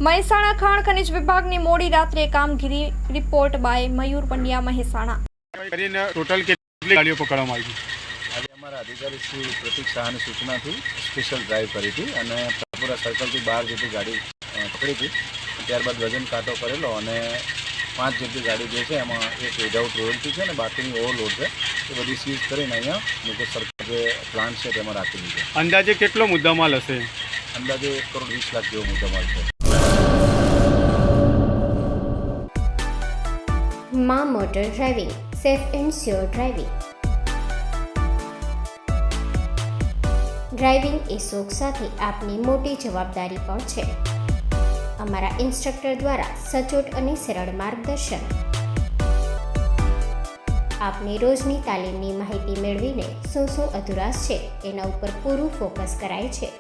મહેસાણા ખાણ ખનિજ વિભાગની મોડી રાત્રે કામગીરી રિપોર્ટ બાય મયુર પંડ્યા મહેસાણા કરીને ટોટલ કેટલી ગાડીઓ પકડવામાં આવી? આજે અમારા અધિકારી શ્રી પ્રતિક શાહની સૂચનાથી સ્પેશિયલ ડ્રાઈવ કરી હતી અને ત્રિપુરા સર્કલથી 12 જેટલી ગાડી પકડી હતી. ત્યારબાદ વજન કાંટો કરેલો અને 5 જેટલી ગાડી જે છે એમાં એક વિધાઉટ રોયલ્ટી છે અને બાકીની ઓવરલોડ છે. એ બધી સીઝ કરીને અહીંયા મુકેશ સર્કલ જે પ્લાન્ટ છે તેમાં રાખેલી છે. અંદાજે કેટલો મુદ્દામાલ હશે? અંદાજે 1 કરોડ 20 લાખ જેવો મુદ્દામાલ છે. માં motor driving, safe and sure driving. Driving એ શોખ સાથે આપની મોટી જવાબદારી પણ છે. અમારા ઇન્સ્ટ્રક્ટર દ્વારા સચોટ અને સરળ માર્ગદર્શન. આપની રોજની તાલીમની માહિતી મેળવીને શું અધુરાશ છે એના ઉપર પૂરું ફોકસ કરાય છે.